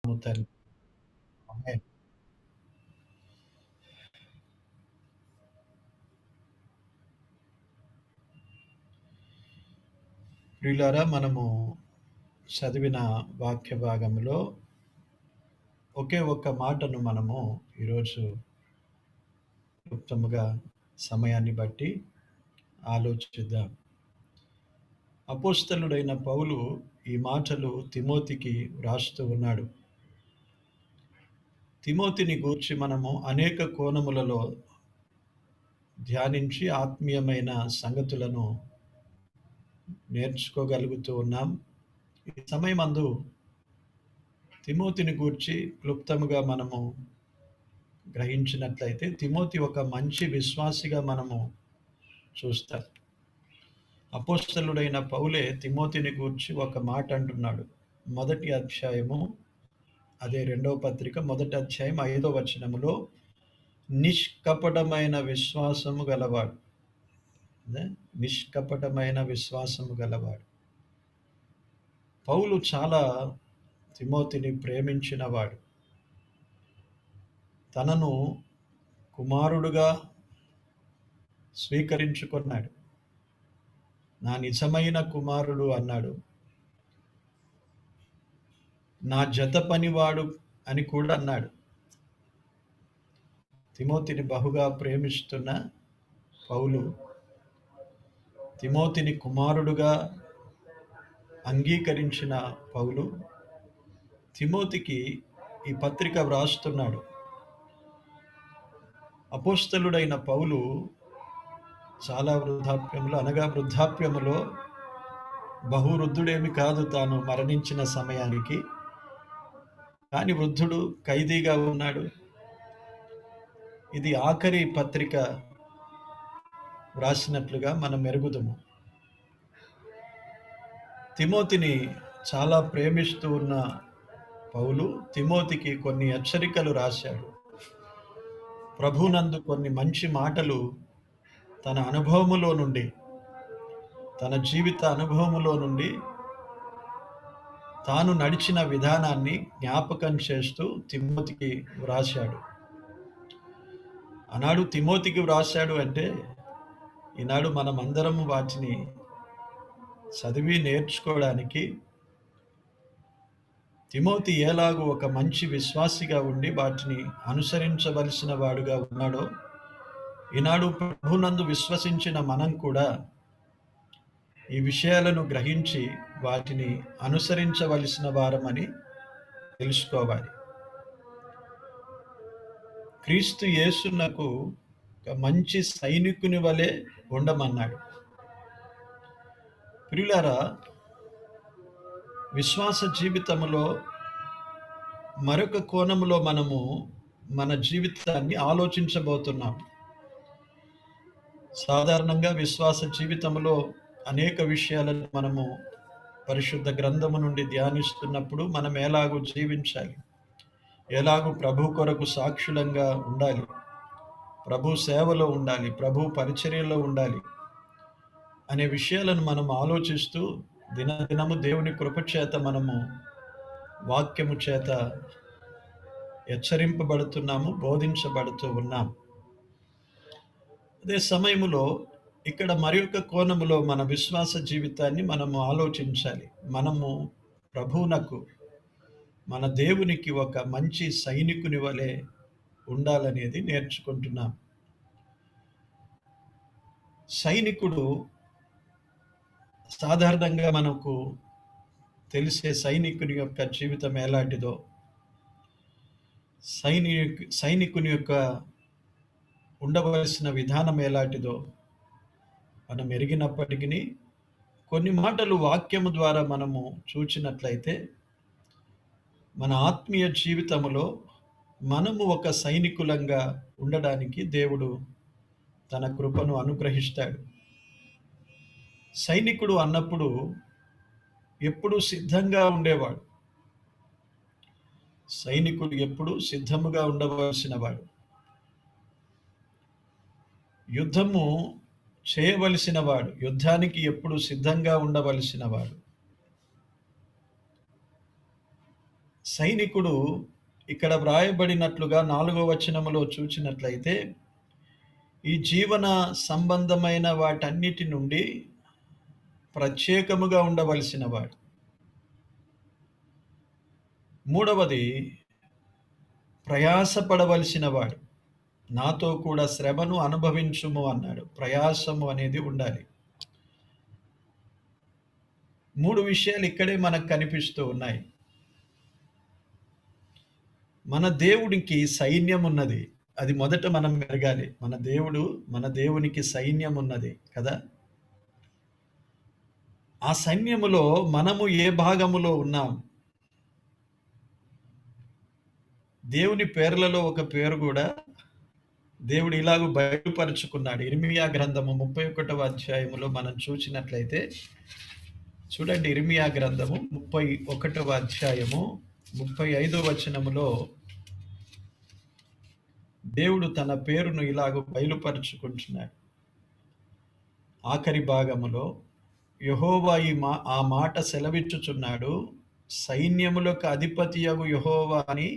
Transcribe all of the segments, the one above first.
తండ్రి. ఆమేన్. ప్రియులారా, మనము చదివిన వాక్య భాగంలో ఒకే ఒక్క మాటను మనము ఈరోజు క్లుప్తముగా సమయాన్ని బట్టి ఆలోచిద్దాం. అపోస్తలుడైన పౌలు ఈ మాటలు తిమోతికి వ్రాస్తూ ఉన్నాడు. తిమోతిని గూర్చి మనము అనేక కోణములలో ధ్యానించి ఆత్మీయమైన సంగతులను నేర్చుకోగలుగుతూ ఉన్నాం. ఈ సమయమందు తిమోతిని గూర్చి క్లుప్తముగా మనము గ్రహించినట్లయితే తిమోతి ఒక మంచి విశ్వాసిగా మనము చూస్తాం. అపోస్తలుడైన పౌలే తిమోతిని గూర్చి ఒక మాట అంటున్నాడు. మొదటి అధ్యాయము, అదే రెండవ పత్రిక మొదటి అధ్యాయం 5వ వచనములో నిష్కపటమైన విశ్వాసము గలవాడు. అదే నిష్కపటమైన విశ్వాసము గలవాడు. పౌలు చాలా తిమోతిని ప్రేమించినవాడు. తనను కుమారుడుగా స్వీకరించుకున్నాడు. నా నిజమైన కుమారుడు అన్నాడు. నా జత పనివాడు అని కూడా అన్నాడు. తిమోతిని బహుగా ప్రేమిస్తున్న పౌలు తిమోతిని కుమారుడుగా అంగీకరించిన పౌలు తిమోతికి ఈ పత్రిక వ్రాస్తున్నాడు. అపోస్తలుడైన పౌలు చాలా వృద్ధాప్యములో బహువృద్ధుడేమి కాదు తాను మరణించిన సమయానికి. కానీ వృద్ధుడు, ఖైదీగా ఉన్నాడు. ఇది ఆఖరి పత్రిక వ్రాసినట్లుగా మనం ఎరుగుదుము. తిమోతిని చాలా ప్రేమిస్తూ ఉన్న పౌలు తిమోతికి కొన్ని హెచ్చరికలు రాశాడు. ప్రభునందు కొన్ని మంచి మాటలు తన అనుభవములో నుండి, తన జీవిత అనుభవములో నుండి తాను నడిచిన విధానాన్ని జ్ఞాపకం చేస్తూ తిమోతికి వ్రాశాడు. ఆనాడు తిమోతికి వ్రాశాడు అంటే ఈనాడు మనమందరము వాటిని చదివి నేర్చుకోవడానికి, తిమోతి ఎలాగూ ఒక మంచి విశ్వాసిగా ఉండి వాటిని అనుసరించవలసిన వాడుగా ఉన్నాడో, ఈనాడు ప్రభునందు విశ్వసించిన మనం కూడా ఈ విషయాలను గ్రహించి వాటిని అనుసరించవలసిన వారమని తెలుసుకోవాలి. క్రీస్తు యేసునకు ఒక మంచి సైనికుని వలె ఉండమన్నాడు. ప్రియులారా, విశ్వాస జీవితంలో మరొక కోణములో మనము మన జీవితాన్ని ఆలోచించబోతున్నాం. సాధారణంగా విశ్వాస జీవితంలో అనేక విషయాలను మనము పరిశుద్ధ గ్రంథము నుండి ధ్యానిస్తున్నప్పుడు మనం ఎలాగూ జీవించాలి, ఎలాగూ ప్రభు కొరకు సాక్షులంగా ఉండాలి, ప్రభు సేవలో ఉండాలి, ప్రభు పరిచర్యలో ఉండాలి అనే విషయాలను మనం ఆలోచిస్తూ దినదినము దేవుని కృపచేత మనము వాక్యము చేత హెచ్చరింపబడుతున్నాము, బోధించబడుతూ ఉన్నాం. అదే సమయములో ఇక్కడ మరి ఒక కోణములో మన విశ్వాస జీవితాన్ని మనము ఆలోచించాలి. మనము ప్రభువునకు, మన దేవునికి ఒక మంచి సైనికుని వలె ఉండాలనేది నేర్చుకుంటున్నాం. సైనికుడు సాధారణంగా మనకు తెలిసే సైనికుని యొక్క జీవితం ఎలాంటిదో, సైనికుని యొక్క ఉండవలసిన విధానం ఎలాంటిదో మనం ఎరిగినప్పటికీ కొన్ని మాటలు వాక్యము ద్వారా మనము చూచినట్లయితే మన ఆత్మీయ జీవితంలో మనము ఒక సైనికులంగా ఉండడానికి దేవుడు తన కృపను అనుగ్రహిస్తాడు. సైనికుడు అన్నప్పుడు ఎప్పుడూ సిద్ధంగా ఉండేవాడు. సైనికుడు ఎప్పుడూ సిద్ధముగా ఉండవలసిన వాడు. యుద్ధము చేయవలసిన వాడు, యుద్ధానికి ఎప్పుడు సిద్ధంగా ఉండవలసిన వాడు. సైనికుడు ఇక్కడ వ్రాయబడినట్లుగా 4వ వచనములో చూచినట్లయితే, ఈ జీవన సంబంధమైన వాటన్నిటి నుండి ప్రత్యేకముగా ఉండవలసిన వాడు. మూడవది ప్రయాసపడవలసిన వాడు. నాతో కూడా శ్రమను అనుభవించుము అన్నాడు. ప్రయాసము అనేది ఉండాలి. 3 విషయాలు ఇక్కడే మనకు కనిపిస్తూ ఉన్నాయి. మన దేవుడికి సైన్యం ఉన్నది. అది మొదట మనం ఎరగాలి. మన దేవునికి సైన్యం ఉన్నది కదా! ఆ సైన్యములో మనము ఏ భాగములో ఉన్నాం? దేవుని పేర్లలో ఒక పేరు గూడా దేవుడు ఇలాగ బయలుపరుచుకున్నాడు. ఇర్మీయా గ్రంథము 31వ అధ్యాయములో మనం చూసినట్లయితే చూడండి, ఇర్మీయా గ్రంథము 31వ అధ్యాయము 35వ వచనములో దేవుడు తన పేరును ఇలాగ బయలుపరుచుకుంటున్నాడు. ఆఖరి భాగములో యెహోవా ఆ మాట సెలవిచ్చుచున్నాడు, సైన్యములకు అధిపతియగు యెహోవా అని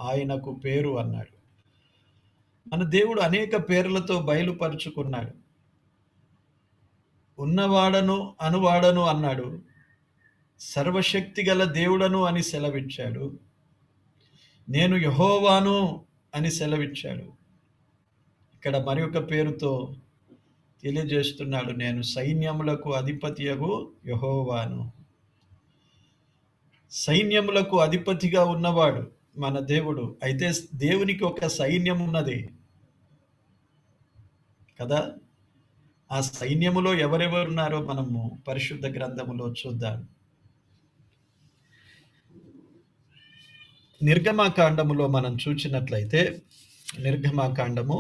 ఆయనకు పేరు అన్నాడు. మన దేవుడు అనేక పేర్లతో బయలుపరుచుకున్నాడు. ఉన్నవాడను అనువాడను అన్నాడు. సర్వశక్తి గల దేవుడను అని సెలవిచ్చాడు. నేను యెహోవాను అని సెలవిచ్చాడు. ఇక్కడ మరి ఒక పేరుతో తెలియజేస్తున్నాడు, నేను సైన్యములకు అధిపతియగు యెహోవాను. సైన్యములకు అధిపతిగా ఉన్నవాడు మన దేవుడు. అయితే దేవునికి ఒక సైన్యం ఉన్నది కదా! ఆ సైన్యములో ఎవరెవరున్నారో మనము పరిశుద్ధ గ్రంథములో చూద్దాం. నిర్గమకాండములో మనం చూచినట్లయితే, నిర్గమకాండము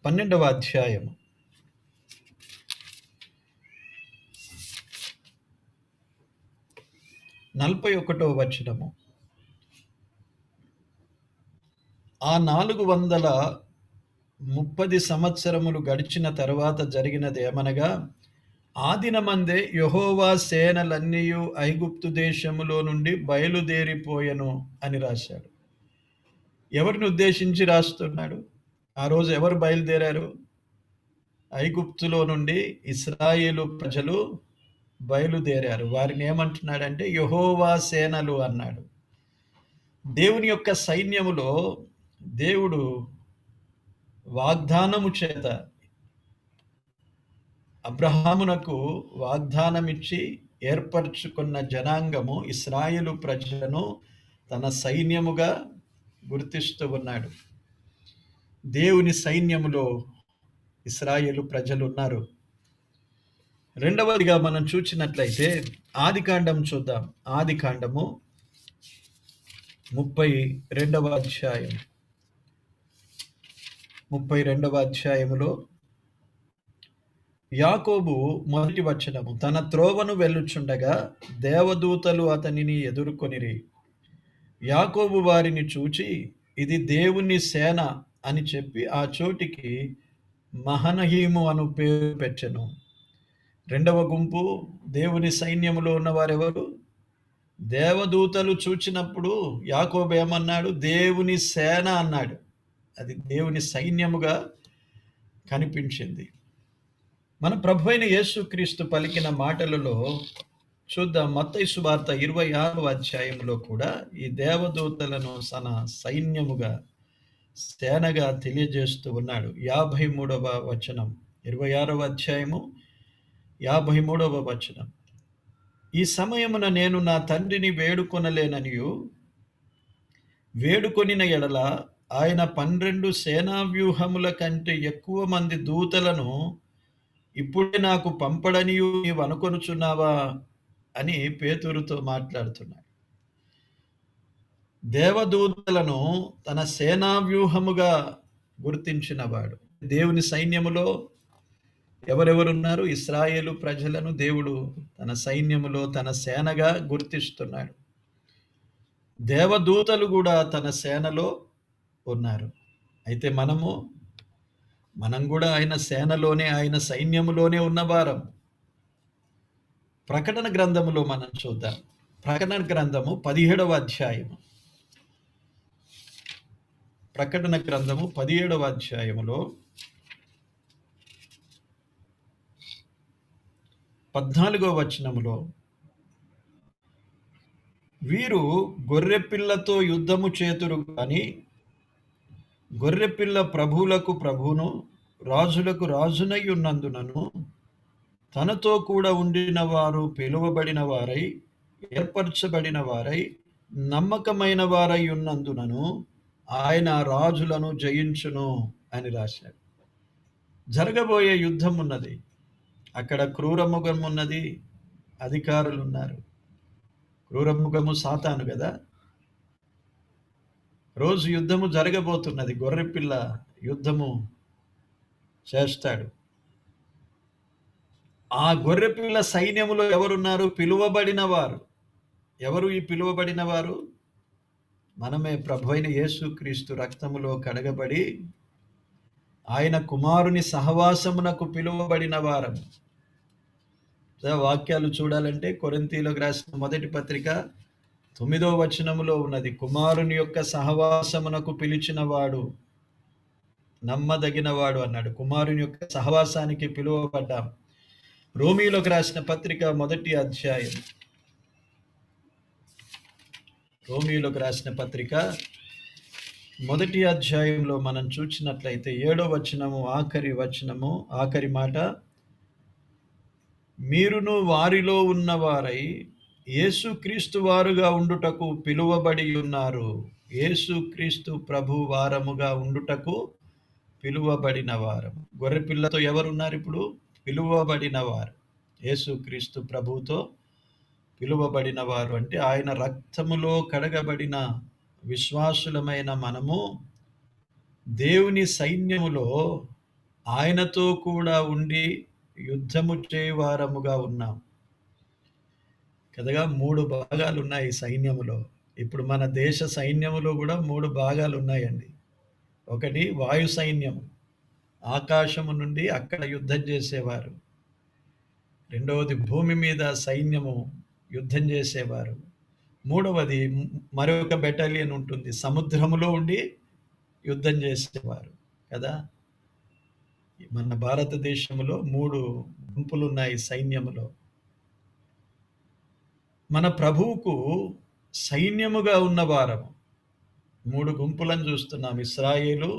12వ అధ్యాయము 41వ వచనము. ఆ 430 సంవత్సరములు గడిచిన తరువాత జరిగినదేమనగా, ఆ దినమందే యెహోవా సేనలన్నీయు ఐగుప్తు దేశములో నుండి బయలుదేరిపోయెను అని రాశాడు. ఎవరిని ఉద్దేశించి రాస్తున్నాడు? ఆ రోజు ఎవరు బయలుదేరారు? ఐగుప్తులో నుండి ఇశ్రాయేలు ప్రజలు బయలుదేరారు. వారిని ఏమంటున్నాడంటే యెహోవా సేనలు అన్నాడు. దేవుని యొక్క సైన్యములో దేవుడు వాగ్దానము చేత అబ్రహామునకు వాగ్దానమిచ్చి ఏర్పరచుకున్న జనాంగము ఇశ్రాయేలు ప్రజలను తన సైన్యముగా గుర్తిస్తూ ఉన్నాడు. దేవుని సైన్యములో ఇశ్రాయేలు ప్రజలు ఉన్నారు. రెండవదిగా మనం చూచినట్లయితే ఆదికాండం చూద్దాం. ఆదికాండము 32వ అధ్యాయం. 32వ అధ్యాయములో యాకోబు మొదటి వచనము. తన త్రోవను వెళ్ళుచుండగా దేవదూతలు అతనిని ఎదుర్కొనిరి. యాకోబు వారిని చూచి, ఇది దేవుని సేన అని చెప్పి ఆ చోటికి మహనహీము అను పేరు పెట్టెను. రెండవ గుంపు దేవుని సైన్యములో ఉన్నవారెవరు? దేవదూతలు చూచినప్పుడు యాకోబు ఏమన్నాడు? దేవుని సేన అన్నాడు. అది దేవుని సైన్యముగా కనిపించింది. మన ప్రభువైన యేసుక్రీస్తు పలికిన మాటలలో చూద్దాం. మత్తయి సువార్త 26వ అధ్యాయంలో కూడా ఈ దేవదూతలను తన సైన్యముగా సేనగా తెలియజేస్తూ ఉన్నాడు. 53వ వచనం, 26వ అధ్యాయము 53వ వచనం. ఈ సమయమున నేను నా తండ్రిని వేడుకొనలేననియు, వేడుకొనిన ఎడల ఆయన 12 సేనా వ్యూహముల కంటే ఎక్కువ మంది దూతలను ఇప్పుడే నాకు పంపడనియు నీవు అనుకొనుచున్నావా అని పేతురుతో మాట్లాడుతున్నాడు. దేవదూతలను తన సేనా వ్యూహముగా గుర్తించినవాడు. దేవుని సైన్యములో ఎవరెవరున్నారు? ఇశ్రాయేలు ప్రజలను దేవుడు తన సైన్యములో తన సేనగా గుర్తిస్తున్నాడు. దేవదూతలు కూడా తన సేనలో ఉన్నారు. అయితే మనం కూడా ఆయన సేనలోనే, ఆయన సైన్యములోనే ఉన్నవారం. ప్రకటన గ్రంథములో మనం చూద్దాం. ప్రకటన గ్రంథము 17వ అధ్యాయము. ప్రకటన గ్రంథము 17వ అధ్యాయములో 14వ వచనములో, వీరు గొర్రెపిల్లతో యుద్ధము చేతురు గాని గొర్రెపిల్ల ప్రభువులకు ప్రభువును రాజులకు రాజునై ఉన్నందునను తనతో కూడా ఉండిన వారు పిలువబడిన వారై ఏర్పరచబడిన వారై నమ్మకమైన వారై ఉన్నందునను ఆయన రాజులను జయించును అని రాశాడు. జరగబోయే యుద్ధం ఉన్నది. అక్కడ క్రూరముఖం ఉన్నది, అధికారులు ఉన్నారు. క్రూరముఖము సాతాను కదా. రోజు యుద్ధము జరగబోతున్నది. గొర్రెపిల్ల యుద్ధము చేస్తాడు. ఆ గొర్రెపిల్ల సైన్యములో ఎవరున్నారు? పిలువబడిన వారు. ఎవరు ఈ పిలువబడిన వారు? మనమే. ప్రభువైన యేసుక్రీస్తు రక్తములో కడగబడి ఆయన కుమారుని సహవాసమునకు పిలువబడిన వారము. వాక్యాలు చూడాలంటే కొరింథీయులకు రాసిన మొదటి పత్రిక 9వ వచనములో ఉన్నది. కుమారుని యొక్క సహవాసమునకు పిలిచిన వాడు నమ్మదగిన వాడు అన్నాడు. కుమారుని యొక్క సహవాసానికి పిలువబడ్డాం. రోమీయులకు రాసిన పత్రిక మొదటి అధ్యాయం, రోమీయులకు రాసిన పత్రిక మొదటి అధ్యాయంలో మనం చూసినట్లయితే 7వ వచనము ఆఖరి మాట, మీరును వారిలో ఉన్నవారై యేసుక్రీస్తు వారుగా ఉండుటకు పిలువబడి ఉన్నారు. యేసుక్రీస్తు ప్రభు వారముగా ఉండుటకు పిలువబడిన వారము. గొర్రెపిల్లతో ఎవరున్నారు ఇప్పుడు? పిలువబడిన వారు. యేసుక్రీస్తు ప్రభువుతో పిలువబడిన వారు అంటే ఆయన రక్తములో కడగబడిన విశ్వాసులమైన మనము దేవుని సైన్యములో ఆయనతో కూడా ఉండి యుద్ధము చేయవారముగా ఉన్నాం కదగా. 3 భాగాలు ఉన్నాయి సైన్యములో. ఇప్పుడు మన దేశ సైన్యములో కూడా 3 భాగాలు ఉన్నాయండి. ఒకటి వాయు సైన్యము, ఆకాశము నుండి అక్కడ యుద్ధం చేసేవారు. రెండవది భూమి మీద సైన్యము, యుద్ధం చేసేవారు. మూడవది మరొక బెటాలియన్ ఉంటుంది, సముద్రములో ఉండి యుద్ధం చేసేవారు కదా. మన భారతదేశంలో 3 గుంపులు ఉన్నాయి సైన్యములో. మన ప్రభువుకు సైన్యముగా ఉన్న వారము 3 గుంపులను చూస్తున్నాం. ఇశ్రాయేలు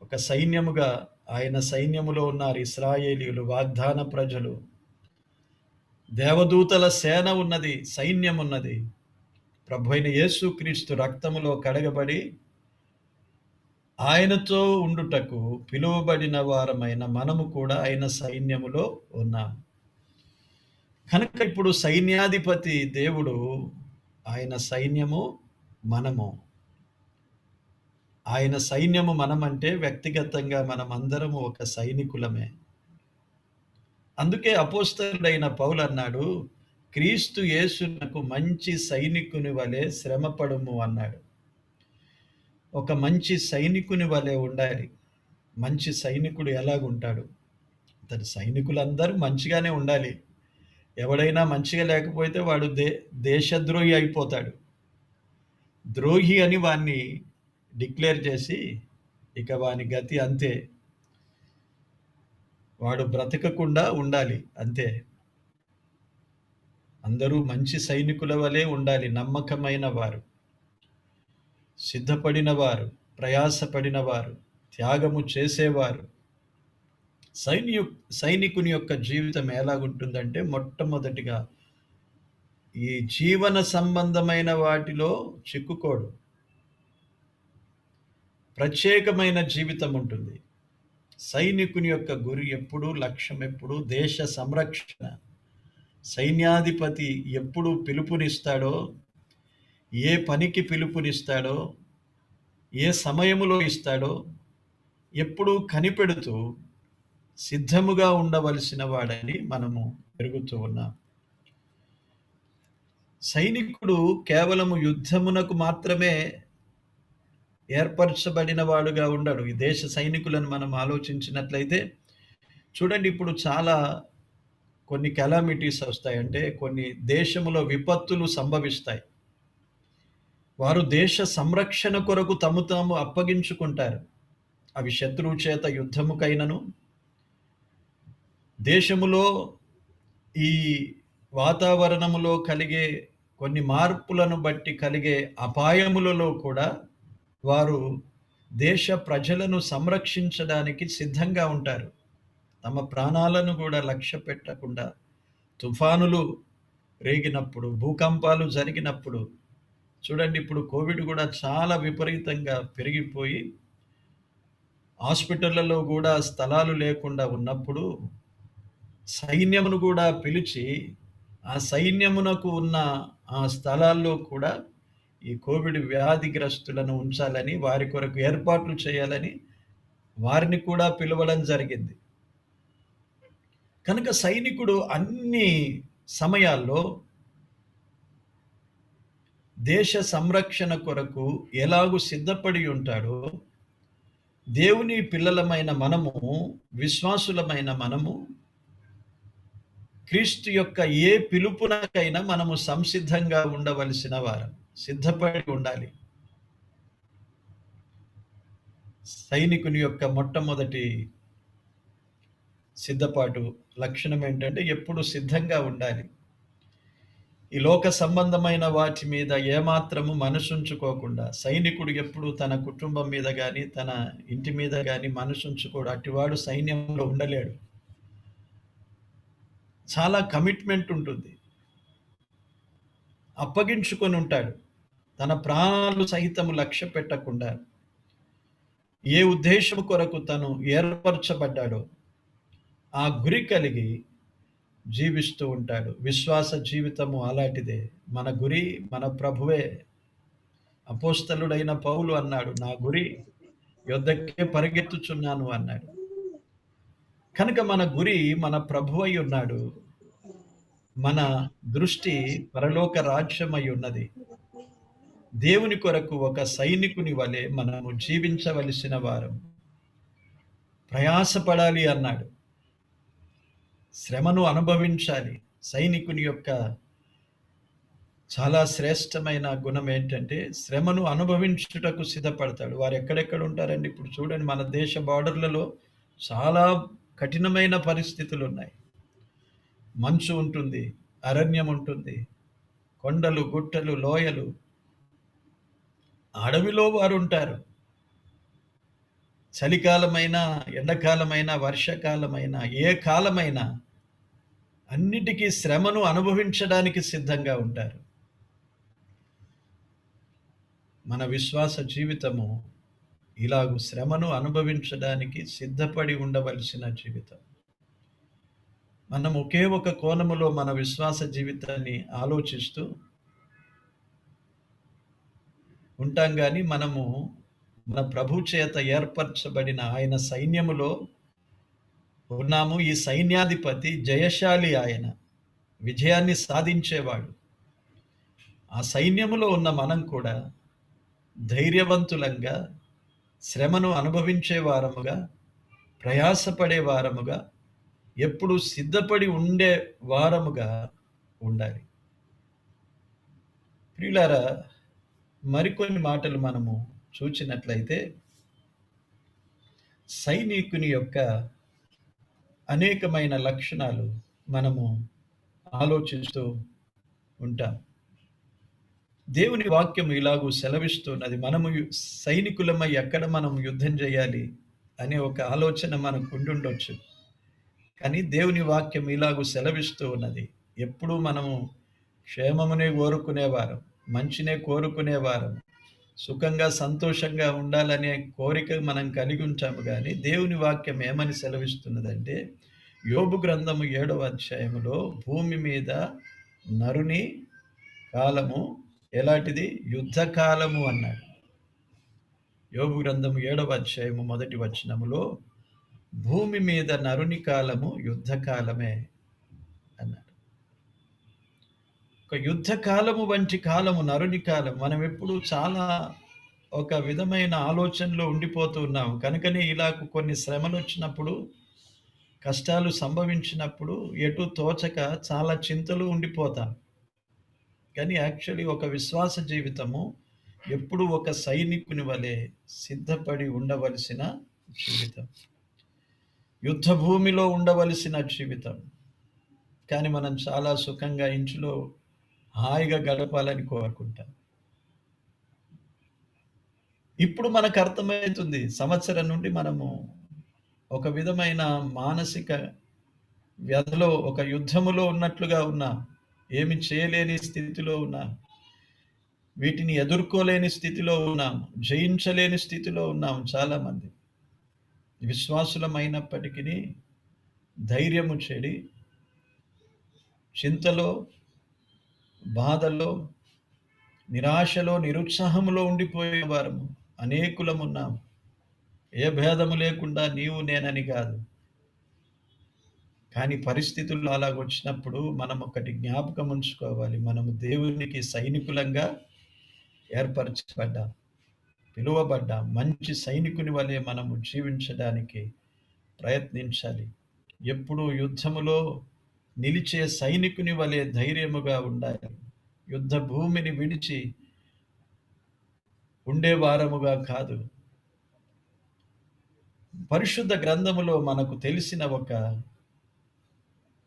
ఒక సైన్యముగా, ఆయన సైన్యములో ఉన్నారు ఇశ్రాయేలీయులు, వాగ్దాన ప్రజలు. దేవదూతల సేన ఉన్నది, సైన్యం ఉన్నది. ప్రభువైన యేసుక్రీస్తు రక్తములో కడగబడి ఆయనతో ఉండుటకు పిలువబడిన వారమైన మనము కూడా ఆయన సైన్యములో ఉన్నాం కనుక ఇప్పుడు సైన్యాధిపతి దేవుడు, ఆయన సైన్యము మనము. ఆయన సైన్యము మనమంటే వ్యక్తిగతంగా మనమందరము ఒక సైనికులమే. అందుకే అపోస్తలుడైన పౌలు అన్నాడు, క్రీస్తు యేసునకు మంచి సైనికుని వలె శ్రమపడుము అన్నాడు. ఒక మంచి సైనికుని వలె ఉండాలి. మంచి సైనికుడు ఎలాగుంటాడు? అతని సైనికులందరూ మంచిగానే ఉండాలి. ఎవడైనా మంచిగా లేకపోతే వాడు దేశద్రోహి అయిపోతాడు. ద్రోహి అని వాణ్ణి డిక్లేర్ చేసి ఇక వాని గతి అంతే. వాడు బ్రతకకుండా ఉండాలి అంతే. అందరూ మంచి సైనికుల వలె ఉండాలి. నమ్మకమైన వారు, సిద్ధపడిన వారు, ప్రయాసపడిన వారు, త్యాగము చేసేవారు. సైనికుని యొక్క జీవితం ఎలాగుంటుందంటే, మొట్టమొదటిగా ఈ జీవన సంబంధమైన వాటిలో చిక్కుకోడు. ప్రత్యేకమైన జీవితం ఉంటుంది. సైనికుని యొక్క గురి ఎప్పుడు, లక్ష్యం ఎప్పుడు దేశ సంరక్షణ. సైన్యాధిపతి ఎప్పుడు పిలుపునిస్తాడో, ఏ పనికి పిలుపునిస్తాడో, ఏ సమయములో ఇస్తాడో ఎప్పుడూ కనిపెడుతూ సిద్ధముగా ఉండవలసిన వాడని మనము ఎరుగుతూ ఉన్నాం. సైనికుడు కేవలము యుద్ధమునకు మాత్రమే ఏర్పరచబడిన వాడుగా ఉండడు. ఈ దేశ సైనికులను మనం ఆలోచించినట్లయితే చూడండి, ఇప్పుడు చాలా కొన్ని కెలామిటీస్ వస్తాయి. అంటే కొన్ని దేశములో విపత్తులు సంభవిస్తాయి. వారు దేశ సంరక్షణ కొరకు తము తాము అప్పగించుకుంటారు. అవి శత్రువు చేత యుద్ధముకైనను, దేశములో ఈ వాతావరణములో కలిగే కొన్ని మార్పులను బట్టి కలిగే అపాయములలో కూడా వారు దేశ ప్రజలను సంరక్షించడానికి సిద్ధంగా ఉంటారు. తమ ప్రాణాలను కూడా లక్ష్య పెట్టకుండా తుఫానులు రేగినప్పుడు, భూకంపాలు జరిగినప్పుడు చూడండి, ఇప్పుడు కోవిడ్ కూడా చాలా విపరీతంగా పెరిగిపోయి హాస్పిటళ్లలో గూడా స్థలాలు లేకుండా ఉన్నప్పుడు సైన్యమును గూడా పిలిచి, ఆ సైన్యమునకు ఉన్న ఆ స్థలాల్లో కూడా ఈ కోవిడ్ వ్యాధిగ్రస్తులను ఉంచాలని, వారి కొరకు ఏర్పాట్లు చేయాలని వారిని కూడా పిలవడం జరిగింది. కనుక సైనికుడు అన్ని సమయాల్లో దేశ సంరక్షణ కొరకు ఎలాగు సిద్ధపడి ఉంటాడో, దేవుని పిల్లలమైన మనము, విశ్వాసులమైన మనము క్రీస్తు యొక్క ఏ పిలుపునకైనా మనము సంసిద్ధంగా ఉండవలసిన వారం, సిద్ధపడి ఉండాలి. సైనికుని యొక్క మొట్టమొదటి సిద్ధపాటు లక్షణం ఏంటంటే ఎప్పుడు సిద్ధంగా ఉండాలి. ఈ లోక సంబంధమైన వాటి మీద ఏమాత్రము మనసుంచుకోకుండా, సైనికుడు ఎప్పుడు తన కుటుంబం మీద గాని, తన ఇంటి మీద గాని మనసుంచుకోడు. అట్టివాడు సైన్యంలో ఉండలేడు. చాలా కమిట్మెంట్ ఉంటుంది. అప్పగించుకొని ఉంటాడు. తన ప్రాణాలు సహితము లక్ష్య పెట్టకుండా ఏ ఉద్దేశము కొరకు తను ఏర్పరచబడ్డాడో ఆ గురి కలిగి జీవిస్తూ ఉంటాడు. విశ్వాస జీవితము అలాంటిదే. మన గురి మన ప్రభువే. అపోస్తలుడైన పౌలు అన్నాడు, నా గురి యొద్దకే పరిగెత్తుచున్నాను అన్నాడు. కనుక మన గురి మన ప్రభువై ఉన్నాడు. మన దృష్టి పరలోక రాజ్యమై ఉన్నది. దేవుని కొరకు ఒక సైనికుని వలె మనము జీవించవలసిన వారం. ప్రయాసపడాలి అన్నాడు. శ్రమను అనుభవించాలి. సైనికుని యొక్క చాలా శ్రేష్టమైన గుణం ఏంటంటే శ్రమను అనుభవించుటకు సిద్ధపడతాడు. వారు ఎక్కడెక్కడ ఉంటారండి? ఇప్పుడు చూడండి, మన దేశ బార్డర్లలో చాలా కఠినమైన పరిస్థితులు ఉన్నాయి. మంచు ఉంటుంది, అరణ్యం ఉంటుంది, కొండలు, గుట్టలు, లోయలు, అడవిలో వారు ఉంటారు. చలికాలమైనా, ఎండాకాలమైనా, వర్షాకాలమైనా, ఏ కాలమైనా అన్నిటికీ శ్రమను అనుభవించడానికి సిద్ధంగా ఉంటారు. మన విశ్వాస జీవితము ఇలాగు శ్రమను అనుభవించడానికి సిద్ధపడి ఉండవలసిన జీవితం. మనం ఒకే ఒక కోణములో మన విశ్వాస జీవితాన్ని ఆలోచిస్తూ ఉంటాం గాని, మనము మన ప్రభు చేత ఏర్పరచబడిన ఆయన సైన్యములో ఉన్నాము. ఈ సైన్యాధిపతి జయశాలి, ఆయన విజయాన్ని సాధించేవాడు. ఆ సైన్యములో ఉన్న మనం కూడా ధైర్యవంతులంగా, శ్రమను అనుభవించే వారముగా, ప్రయాసపడే వారముగా, ఎప్పుడు సిద్ధపడి ఉండే వారముగా ఉండాలి. ప్రియులారా, మరికొన్ని మాటలు మనము చూచినట్లయితే సైనికుని యొక్క అనేకమైన లక్షణాలు మనము ఆలోచిస్తూ ఉంటాం. దేవుని వాక్యం ఇలాగూ సెలవిస్తున్నది. మనము సైనికులమై ఎక్కడ మనం యుద్ధం చేయాలి అనే ఒక ఆలోచన మనకు ఉండుండొచ్చు. కానీ దేవుని వాక్యం ఇలాగూ సెలవిస్తూ ఉన్నది. ఎప్పుడూ మనము క్షేమమునే కోరుకునేవారం, మంచినే కోరుకునేవారం, సుఖంగా సంతోషంగా ఉండాలనే కోరిక మనం కలిగి ఉంటాము. కానీ దేవుని వాక్యం ఏమని సెలవిస్తున్నదంటే, యోబు గ్రంథము 7వ అధ్యాయములో భూమి మీద నరుని కాలము ఎలాంటిది? యుద్ధ కాలము అన్నాడు. యోబు గ్రంథము 7వ అధ్యాయము 1వ వచనములో భూమి మీద నరుని కాలము యుద్ధ కాలమే అన్నాడు. ఒక యుద్ధ కాలము వంటి కాలము నరుని కాలం. మనం ఎప్పుడు చాలా ఒక విధమైన ఆలోచనలో ఉండిపోతూ ఉన్నాము. కనుకనే ఇలా కొన్ని శ్రమలు వచ్చినప్పుడు కష్టాలు సంభవించినప్పుడు ఎటు తోచక చాలా చింతలు ఉండిపోతాం. కానీ యాక్చువల్లీ ఒక విశ్వాస జీవితము ఎప్పుడూ ఒక సైనికుని వలె సిద్ధపడి ఉండవలసిన జీవితం. యుద్ధ భూమిలో ఉండవలసిన జీవితం. కానీ మనం చాలా సుఖంగా ఇంట్లో హాయిగా గడపాలని కోరుకుంటాం. ఇప్పుడు మనకు అర్థమైతుంది. సంవత్సరం నుండి మనము ఒక విధమైన మానసిక వ్యధలో, ఒక యుద్ధములో ఉన్నట్లుగా ఉన్నాం. ఏమి చేయలేని స్థితిలో ఉన్నాం. వీటిని ఎదుర్కోలేని స్థితిలో ఉన్నాం. జయించలేని స్థితిలో ఉన్నాం చాలామంది. విశ్వాసులమైనప్పటికిని ధైర్యము చెడి, చింతలో, బాధలో, నిరాశలో, నిరుత్సాహములో ఉండిపోయే వారము అనేకులమున్నాం. ఏ భేదము లేకుండా నీవు నేనని కాదు. కానీ పరిస్థితులు అలాగొచ్చినప్పుడు మనం ఒకటి జ్ఞాపకం ఉంచుకోవాలి. మనము దేవునికి సైనికులంగా ఏర్పరచబడ్డాం. పిలువబడ్డాం. మంచి సైనికుని వలె మనము జీవించడానికి ప్రయత్నించాలి. ఎప్పుడూ యుద్ధములో నిలిచే సైనికుని వలె ధైర్యముగా ఉండాలి. యుద్ధ భూమిని విడిచి ఉండేవారముగా కాదు. పరిశుద్ధ గ్రంథములో మనకు తెలిసిన ఒక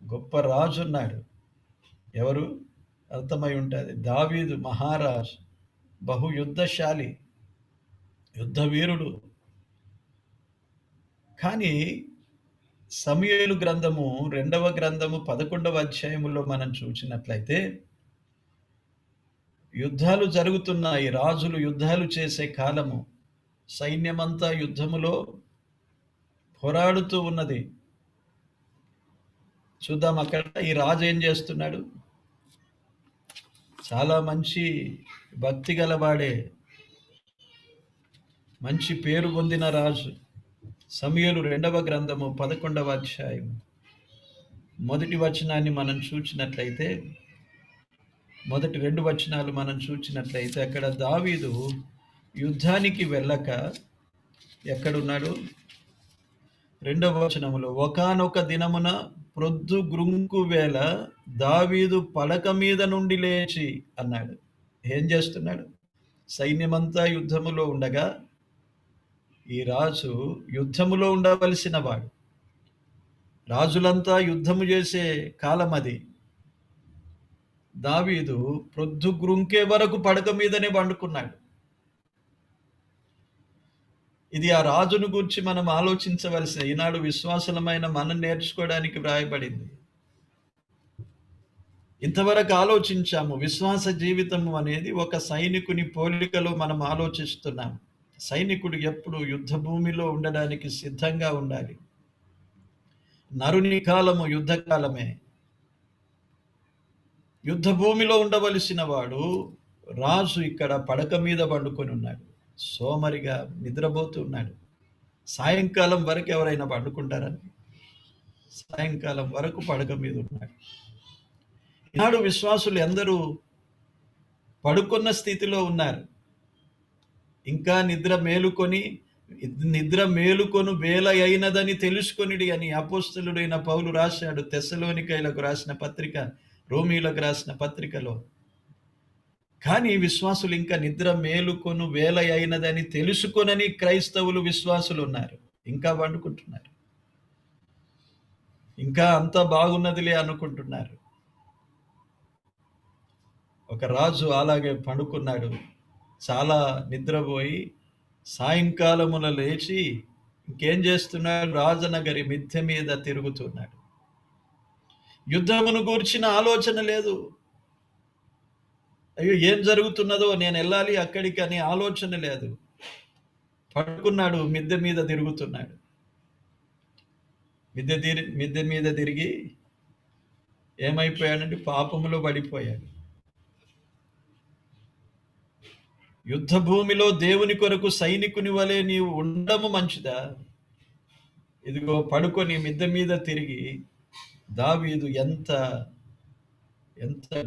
గొప్ప రాజున్నాడు. ఎవరు? అర్థమై ఉంటది. దావీదు మహారాజు. బహుయుద్ధశాలి, యుద్ధవీరుడు. కానీ సమూయేలు గ్రంథము 2వ గ్రంథము 11వ అధ్యాయములో మనం చూసినట్లయితే యుద్ధాలు జరుగుతున్నాయి. రాజులు యుద్ధాలు చేసే కాలము. సైన్యమంతా యుద్ధములో పోరాడుతూ ఉన్నది. చూద్దాం అక్కడ ఈ రాజు ఏం చేస్తున్నాడు? చాలా మంచి భక్తి గలవాడే, మంచి పేరు పొందిన రాజు. సమూయేలు 2వ గ్రంథము 11వ అధ్యాయం మొదటి వచనాన్ని మనం చూచినట్లయితే, మొదటి 2 వచనాలు మనం చూచినట్లయితే అక్కడ దావీదు యుద్ధానికి వెళ్ళక ఎక్కడున్నాడు? 2వ వచనములో, ఒకానొక దినమున ప్రొద్దుగ్రుంకు వేళ దావీదు పడక మీద నుండి లేచి అన్నాడు. ఏం చేస్తున్నాడు? సైన్యమంతా యుద్ధములో ఉండగా ఈ రాజు యుద్ధములో ఉండవలసిన వాడు. రాజులంతా యుద్ధము చేసే కాలం అది. దావీదు ప్రొద్దుగ్రుంకే వరకు పడక మీదనే పండుకున్నాడు. ఇది ఆ రాజును గూర్చి మనం ఆలోచించవలసిన, ఈనాడు విశ్వాసులమైన మనం నేర్చుకోవడానికి వ్రాయబడింది. ఇంతవరకు ఆలోచించాము. విశ్వాస జీవితము అనేది ఒక సైనికుని పోలికలో మనం ఆలోచిస్తున్నాం. సైనికుడు ఎప్పుడు యుద్ధ భూమిలో ఉండడానికి సిద్ధంగా ఉండాలి. నరుని కాలము యుద్ధకాలమే. యుద్ధ భూమిలో ఉండవలసిన వాడు రాజు ఇక్కడ పడక మీద పండుకొని ఉన్నాడు. సోమరిగా నిద్రపోతున్నాడు. సాయంకాలం వరకు ఎవరైనా పండుకుంటారని? సాయంకాలం వరకు పడక మీద ఉన్నాడు. ఈనాడు విశ్వాసులు ఎందరూ పడుకున్న స్థితిలో ఉన్నారు. ఇంకా నిద్ర మేలుకొను వేళ అయినదని తెలుసుకొనిడి అని అపోస్తలుడైన పౌలు రాశాడు తెస్సలోనికైలకు రాసిన పత్రిక, రోమీలకు రాసిన పత్రికలో. కానీ విశ్వాసులు ఇంకా నిద్ర మేలుకొను వేళ అయినదని తెలుసుకొనని క్రైస్తవులు విశ్వాసులు ఉన్నారు. ఇంకా వండుకుంటున్నారు. ఇంకా అంతా బాగున్నదిలే అనుకుంటున్నారు. ఒక రాజు అలాగే పండుకున్నాడు. చాలా నిద్రపోయి సాయంకాలమున లేచి ఇంకేం చేస్తున్నాడు? రాజనగరి మిద్దె మీద తిరుగుతున్నాడు. యుద్ధమును గూర్చిన ఆలోచన లేదు. అయ్యో ఏం జరుగుతున్నదో, నేను వెళ్ళాలి అక్కడికి అనే ఆలోచన లేదు. పడుకున్నాడు, మిద్దె మీద తిరుగుతున్నాడు. మిద్దె మీద తిరిగి ఏమైపోయాడంటే పాపములో పడిపోయాడు. యుద్ధ భూమిలో దేవుని కొరకు సైనికుని వలె నీవు ఉండము మంచిదా? ఇదిగో పడుకొని మిద్దె మీద తిరిగి దావీదు ఎంత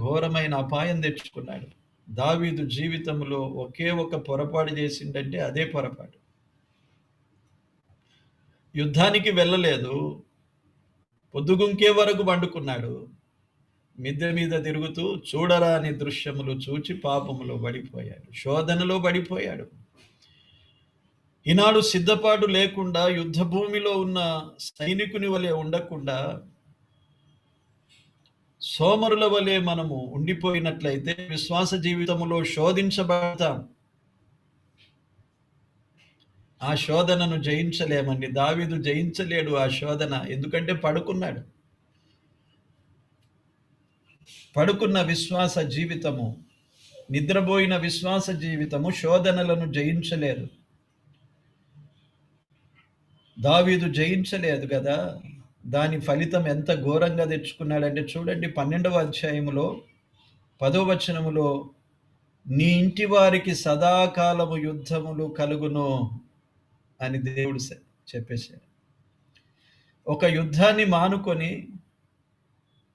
ఘోరమైన అపాయం తెచ్చుకున్నాడు. దావీదు జీవితంలో ఒకే ఒక పొరపాటు చేసిందంటే అదే పొరపాటు. యుద్ధానికి వెళ్ళలేదు. పొద్దుగుంకే వరకు పండుకున్నాడు. మిద్దె మీద తిరుగుతూ చూడరాని దృశ్యములు చూచి పాపములో పడిపోయాడు, శోధనలో పడిపోయాడు. ఈనాడు సిద్ధపాటు లేకుండా యుద్ధ భూమిలో ఉన్న సైనికుని వలె ఉండకుండా సోమరుల వలె మనము ఉండిపోయినట్లయితే విశ్వాస జీవితములో శోధించబడతాం. ఆ శోధనను జయించలేమండి. దావీదు జయించలేడు ఆ శోధన. ఎందుకంటే పడుకున్నాడు. పడుకున్న విశ్వాస జీవితము, నిద్రపోయిన విశ్వాస జీవితము శోధనలను జయించలేదు. దావీదు జయించలేదు కదా. దాని ఫలితం ఎంత ఘోరంగా తెచ్చుకున్నాడంటే చూడండి, 12వ అధ్యాయములో 10వ వచనములో, నీ ఇంటి వారికి సదాకాలము యుద్ధములు కలుగును అని దేవుడు చెప్పేశాడు. ఒక యుద్ధాన్ని మానుకొని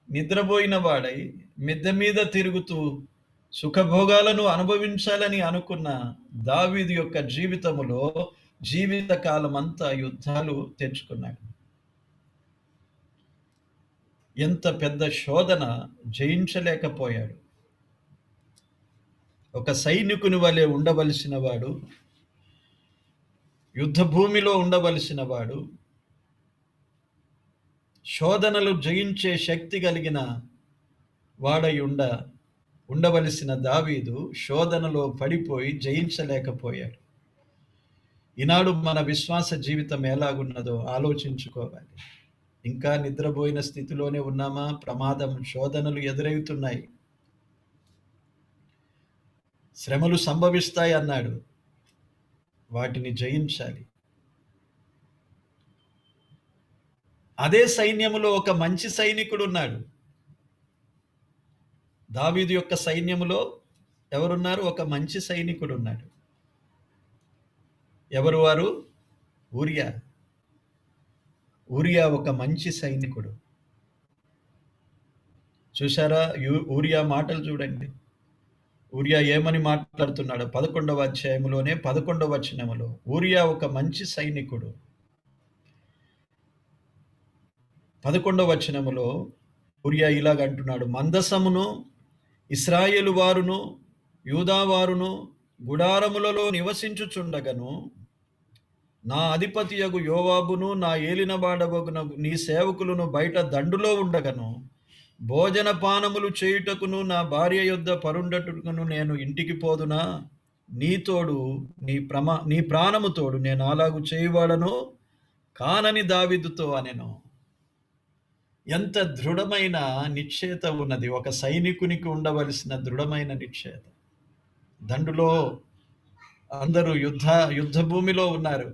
నిద్రపోయిన వాడై మిద్దె మీద తిరుగుతూ సుఖభోగాలను అనుభవించాలని అనుకున్న దావీదు యొక్క జీవితములో జీవిత కాలమంతా యుద్ధాలు తెచ్చుకున్నాడు. ఎంత పెద్ద శోధన జయించలేకపోయాడు. ఒక సైనికుని వలె ఉండవలసిన వాడు, యుద్ధ భూమిలో ఉండవలసిన వాడు, శోధనలు జయించే శక్తి కలిగిన వాడై ఉండవలసిన దావీదు శోధనలో పడిపోయి జయించలేకపోయాడు. ఈనాడు మన విశ్వాస జీవితం ఎలాగున్నదో ఆలోచించుకోవాలి. ఇంకా నిద్రపోయిన స్థితిలోనే ఉన్నామా? ప్రమాదం, శోధనలు ఎదురవుతున్నాయి, శ్రమలు సంభవిస్తాయి అన్నాడు. వాటిని జయించాలి. అదే సైన్యములో ఒక మంచి సైనికుడు ఉన్నాడు. దావీదు యొక్క సైన్యములో ఎవరున్నారు? ఒక మంచి సైనికుడు ఉన్నాడు. ఎవరు వారు? ఊరియా. ఊరియా ఒక మంచి సైనికుడు. చూసారా ఊరియా మాటలు చూడండి. ఊరియా ఏమని మాట్లాడుతున్నాడు? 11వ అధ్యాయములోనే 11వ వచనములో, ఊరియా ఒక మంచి సైనికుడు. 11వ వచనములో ఊరియా ఇలాగ అంటున్నాడు, మందసమును ఇశ్రాయేలు వారును యూదా వారును గుడారములలో నివసించుచుండగను, నా అధిపతియగు యోవాబును నా ఏలినవాడవగున నీ సేవకులను బయట దండులో ఉండగను, భోజన పానములు చేయుటకును నా భార్య యొద్ద పరుండటకును నేను ఇంటికి పోదునా? నీ తోడు నీ ప్రాణము తోడు నేను అలాగు చేయువాడను కానని దావీదుతో అనెను. ఎంత దృఢమైన నిశ్చయత ఉన్నది ఒక సైనికునికి ఉండవలసిన దృఢమైన నిశ్చయత. దండులో అందరూ యుద్ధ భూమిలో ఉన్నారు.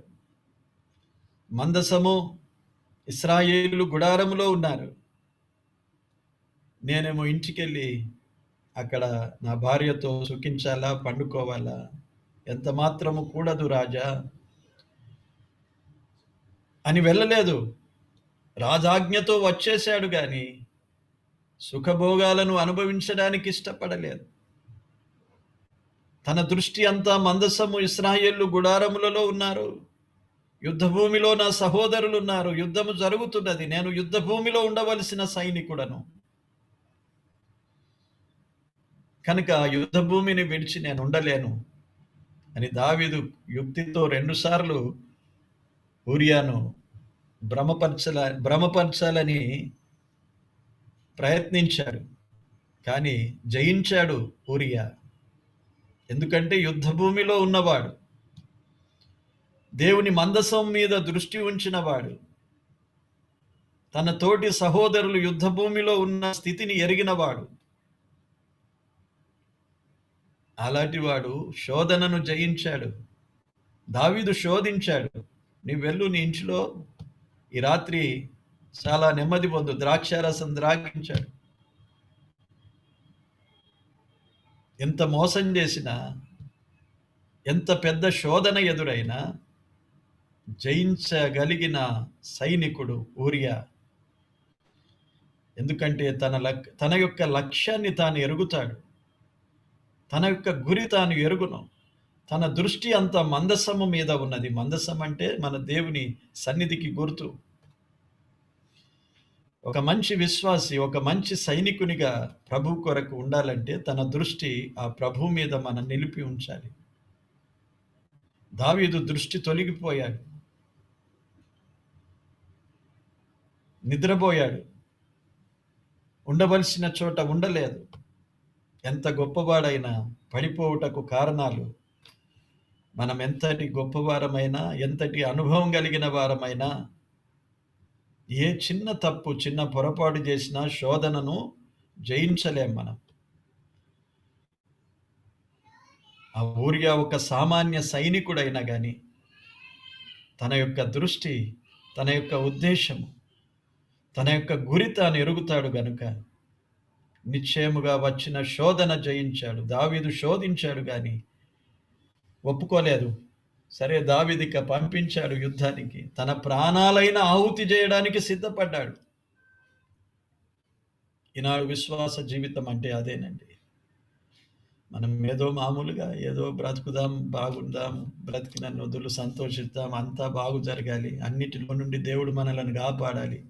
మందసము ఇశ్రాయేలు గుడారములో ఉన్నారు. నేనేమో ఇంటికెళ్ళి అక్కడ నా భార్యతో సుఖించాలా, పండుకోవాలా? ఎంత మాత్రము కూడదు రాజా అని వెళ్ళలేదు. రాజాజ్ఞతో వచ్చేశాడు గాని సుఖభోగాలను అనుభవించడానికి ఇష్టపడలేదు. తన దృష్టి అంతా మందసము ఇశ్రాయేలు గుడారములలో ఉన్నారు. యుద్ధ భూమిలో నా సహోదరులు ఉన్నారు. యుద్ధము జరుగుతున్నది. నేను యుద్ధ భూమిలో ఉండవలసిన సైనికుడను కనుక యుద్ధ భూమిని విడిచి నేను ఉండలేను అని దావీదు యుక్తితో 2 సార్లు ఊరియాను భ్రమపరచాలని ప్రయత్నించాడు. కానీ జయించాడు ఊరియా. ఎందుకంటే యుద్ధ భూమిలో ఉన్నవాడు, దేవుని మందసం మీద దృష్టి ఉంచినవాడు, తన తోటి సహోదరులు యుద్ధ భూమిలో ఉన్న స్థితిని ఎరిగినవాడు. అలాంటి వాడు శోధనను జయించాడు. దావీదు శోధించాడు, నీ వెళ్ళు, నీ ఇంట్లో ఈ రాత్రి చాలా నెమ్మది పొందు, ద్రాక్షారసం ద్రాగించాడు. ఎంత మోసం చేసినా, ఎంత పెద్ద శోధన ఎదురైనా జయించగలిగిన సైనికుడు ఊరియా. ఎందుకంటే తన యొక్క లక్ష్యాన్ని తాను ఎరుగుతాడు, తన యొక్క గురి తాను ఎరుగును. తన దృష్టి అంతా మందసము మీద ఉన్నది. మందసం అంటే మన దేవుని సన్నిధికి గుర్తు. ఒక మంచి విశ్వాసి, ఒక మంచి సైనికునిగా ప్రభు కొరకు ఉండాలంటే తన దృష్టి ఆ ప్రభు మీద మనం నిలిపి ఉంచాలి. దావీదు దృష్టి తొలగిపోయాడు. నిద్రపోయాడు. ఉండవలసిన చోట ఉండలేదు. ఎంత గొప్పవాడైనా పడిపోవుటకు కారణాలు మనం ఎంతటి గొప్పవారమైనా, ఎంతటి అనుభవం కలిగిన వారమైనా, ఏ చిన్న తప్పు, చిన్న పొరపాటు చేసినా శోధనను జయించలేం మనం. ఆ ఊరియా ఒక సామాన్య సైనికుడైనా గాని తన యొక్క దృష్టి, తన యొక్క ఉద్దేశము, తన యొక్క గురి తాను ఎరుగుతాడు గనుక నిశ్చయముగా వచ్చిన శోధన జయించాడు. దావీదు శోధించాడు గాని ఒప్పుకోలేదు. సరే, దావీదిక పంపించాడు యుద్ధానికి. తన ప్రాణాలైన ఆహుతి చేయడానికి సిద్ధపడ్డాడు. ఈనాడు విశ్వాస జీవితం అంటే అదేనండి. మనం ఏదో మామూలుగా ఏదో బ్రతుకుదాం, బాగుందాం, బ్రతికిన నొదులు సంతోషిద్దాం, అంతా బాగు జరగాలి, అన్నిటిలో నుండి దేవుడు మనలను కాపాడాలి,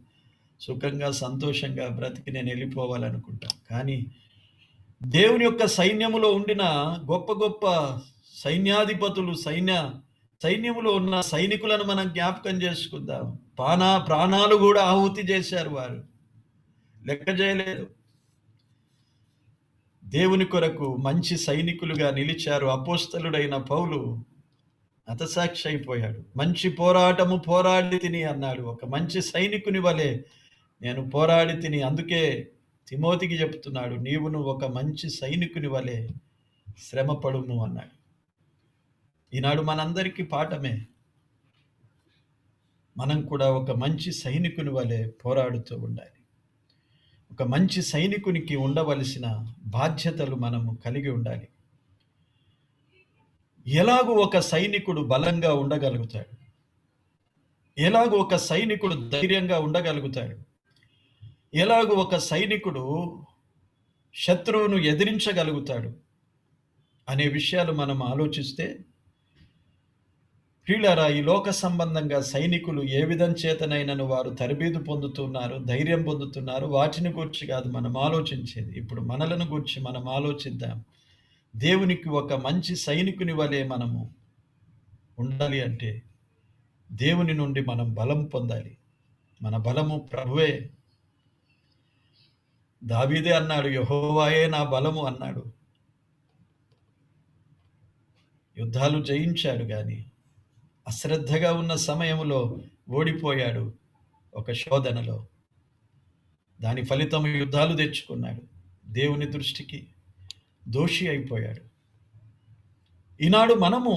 సుఖంగా సంతోషంగా బ్రతికి నేను వెళ్ళిపోవాలనుకుంటాం. కానీ దేవుని యొక్క సైన్యములో ఉండిన గొప్ప గొప్ప సైన్యాధిపతులు, సైన్యములో ఉన్న సైనికులను మనం జ్ఞాపకం చేసుకుందాం. ప్రాణాలు కూడా ఆహుతి చేశారు. వారు లెక్క చేయలేదు. దేవుని కొరకు మంచి సైనికులుగా నిలిచారు. అపోస్తలుడైన పౌలు హతసాక్షి అయిపోయాడు. మంచి పోరాటము పోరాడి తిని అన్నాడు. ఒక మంచి సైనికుని వలె నేను పోరాడి తిని. అందుకే తిమోతికి చెప్తున్నాడు, నీవును ఒక మంచి సైనికుని వలె శ్రమపడుము అన్నాడు. ఈనాడు మనందరికీ పాఠమే. మనం కూడా ఒక మంచి సైనికుని వలె పోరాడుతూ ఉండాలి. ఒక మంచి సైనికునికి ఉండవలసిన బాధ్యతలు మనము కలిగి ఉండాలి. ఎలాగూ ఒక సైనికుడు బలంగా ఉండగలుగుతాడు? ఎలాగూ ఒక సైనికుడు ధైర్యంగా ఉండగలుగుతాడు? ఎలాగూ ఒక సైనికుడు శత్రువును ఎదిరించగలుగుతాడు అనే విషయాలు మనం ఆలోచిస్తే, ప్రియులారా, ఈ లోక సంబంధంగా సైనికులు ఏ విధం చేతనైనను వారు తరబేదు పొందుతున్నారు, ధైర్యం పొందుతున్నారు, వాటిని గూర్చి కాదు మనం ఆలోచించేది. ఇప్పుడు మనలను గూర్చి మనం ఆలోచిద్దాం. దేవునికి ఒక మంచి సైనికుని వలె మనము ఉండాలి అంటే దేవుని నుండి మనం బలం పొందాలి. మన బలము ప్రభువే. దావీదే అన్నాడు, యెహోవాయే నా బలము అన్నాడు. యుద్ధాలు జయించాడు గాని అశ్రద్ధగా ఉన్న సమయంలో ఓడిపోయాడు. ఒక శోధనలో దాని ఫలితం యుద్ధాలు తెచ్చుకున్నాడు. దేవుని దృష్టికి దోషి అయిపోయాడు. ఈనాడు మనము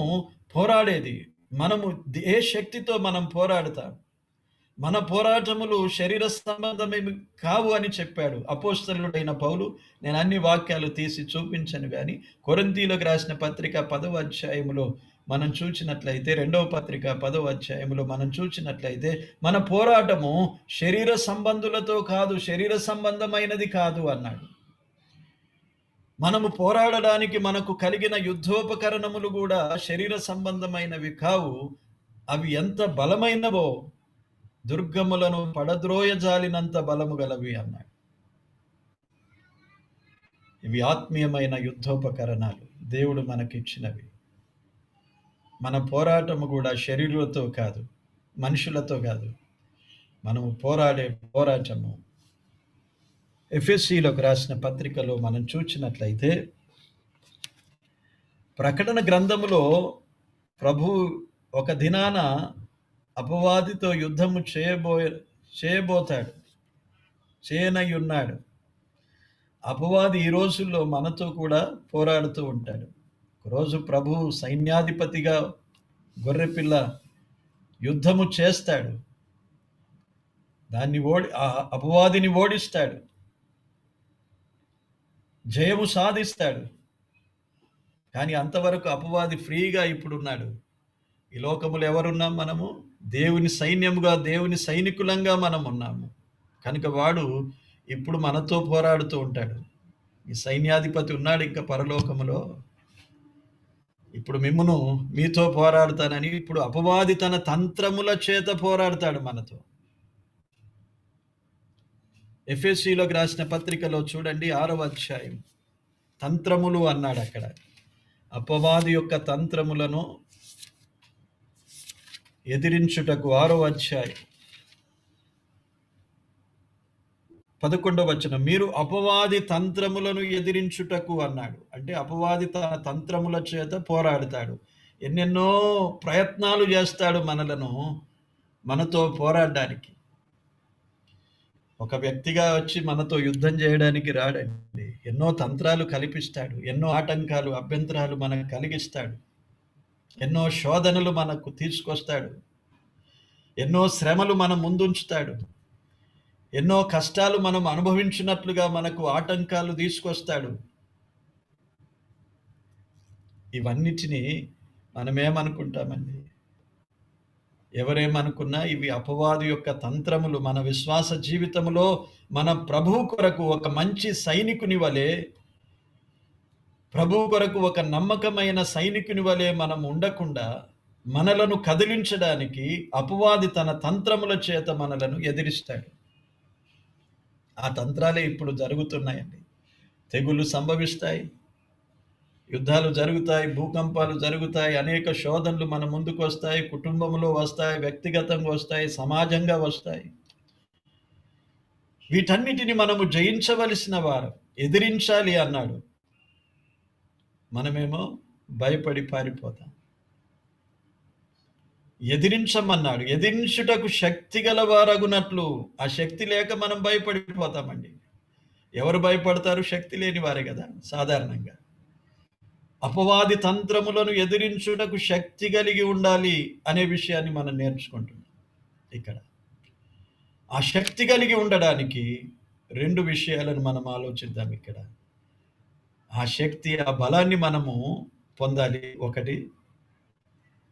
పోరాడేది, మనము ఏ శక్తితో మనం పోరాడతాం? మన పోరాటములు శరీర సంబంధమేమి కావు అని చెప్పాడు అపోస్తలుడైన పౌలు. నేను అన్ని వాక్యాలు తీసి చూపించను గాని కొరింథీయులకు రాసిన పత్రిక 10వ అధ్యాయములో మనం చూచినట్లయితే, 2వ పత్రిక 10వ అధ్యాయములో మనం చూచినట్లయితే, మన పోరాటము శరీర సంబంధులతో కాదు, శరీర సంబంధమైనది కాదు అన్నాడు. మనము పోరాడడానికి మనకు కలిగిన యుద్ధోపకరణములు కూడా శరీర సంబంధమైనవి కావు. అవి ఎంత బలమైనవో దుర్గములను పడద్రోయజాలినంత బలము గలవి అన్నాడు. ఇవి ఆత్మీయమైన యుద్ధోపకరణాలు, దేవుడు మనకిచ్చినవి. మన పోరాటము కూడా శరీరులతో కాదు, మనుషులతో కాదు. మనము పోరాడే పోరాటము ఎఫెసీయులకు రాసిన పత్రికలో మనం చూచినట్లయితే, ప్రకటన గ్రంథములో ప్రభు ఒక దినాన అపవాదితో యుద్ధము చేయబోతాడు, చేయనయ్యున్నాడు. అపవాది ఈ రోజుల్లో మనతో కూడా పోరాడుతూ ఉంటాడు. ఒకరోజు ప్రభు సైన్యాధిపతిగా గొర్రెపిల్ల యుద్ధము చేస్తాడు. అపవాదిని ఓడిస్తాడు, జయము సాధిస్తాడు. కానీ అంతవరకు అపవాది ఫ్రీగా ఇప్పుడున్నాడు. ఈ లోకములు ఎవరున్నాం? మనము దేవుని సైన్యముగా, దేవుని సైనికులంగా మనం ఉన్నాము. కనుక వాడు ఇప్పుడు మనతో పోరాడుతూ ఉంటాడు. ఈ సైన్యాధిపతి ఉన్నాడు ఇంకా పరలోకములో. ఇప్పుడు మీతో పోరాడుతానని ఇప్పుడు అపవాది తన తంత్రముల చేత పోరాడతాడు మనతో. ఎఫెసీయులకు రాసిన పత్రికలో చూడండి 6వ అధ్యాయం తంత్రములు అన్నాడు అక్కడ. అపవాది యొక్క తంత్రములను ఎదిరించుటకు 6వ అధ్యాయం 11వ వచనం, మీరు అపవాది తంత్రములను ఎదిరించుటకు అన్నాడు. అంటే అపవాది తన తంత్రముల చేత పోరాడతాడు. ఎన్నెన్నో ప్రయత్నాలు చేస్తాడు మనతో పోరాడడానికి. ఒక వ్యక్తిగా వచ్చి మనతో యుద్ధం చేయడానికి రాడండి. ఎన్నో తంత్రాలు కల్పిస్తాడు, ఎన్నో ఆటంకాలు అభ్యంతరాలు మనకు కలిగిస్తాడు, ఎన్నో శోధనలు మనకు తీసుకొస్తాడు, ఎన్నో శ్రమలు మన ముందుంచుతాడు, ఎన్నో కష్టాలు మనం అనుభవించినట్లుగా మనకు ఆటంకాలు తీసుకొస్తాడు. ఇవన్నిటినీ మనమేమనుకుంటామండి? ఎవరేమనుకున్నా ఇవి అపవాది యొక్క తంత్రములు. మన విశ్వాస జీవితంలో మన ప్రభువు కొరకు ఒక మంచి సైనికుని వలె, ప్రభువు కొరకు ఒక నమ్మకమైన సైనికుని వలె మనం ఉండకుండా మనలను కదిలించడానికి అపవాది తన తంత్రముల చేత మనలను ఎదిరిస్తాడు. ఆ తంత్రాలే ఇప్పుడు జరుగుతున్నాయండి. తెగుళ్ళు సంభవిస్తాయి, యుద్ధాలు జరుగుతాయి, భూకంపాలు జరుగుతాయి, అనేక శోధనలు మన ముందుకు వస్తాయి, కుటుంబంలో వస్తాయి, వ్యక్తిగతంగా వస్తాయి, సమాజంగా వస్తాయి. వీటన్నిటిని మనము జయించవలసిన వారు, ఎదిరించాలి అన్నాడు. మనమేమో భయపడి పారిపోతాం. ఎదిరించమన్నాడు. ఎదిరించుటకు శక్తి గలవారగునట్లు, ఆ శక్తి లేక మనం భయపడిపోతామండి. ఎవరు భయపడతారు? శక్తి లేని వారే కదా సాధారణంగా. అపవాది తంత్రములను ఎదిరించుటకు శక్తి కలిగి ఉండాలి అనే విషయాన్ని మనం నేర్చుకుంటున్నాం ఇక్కడ. ఆ శక్తి కలిగి ఉండడానికి 2 విషయాలను మనం ఆలోచిద్దాం ఇక్కడ. ఆ శక్తి, ఆ బలాన్ని మనము పొందాలి ఒకటి.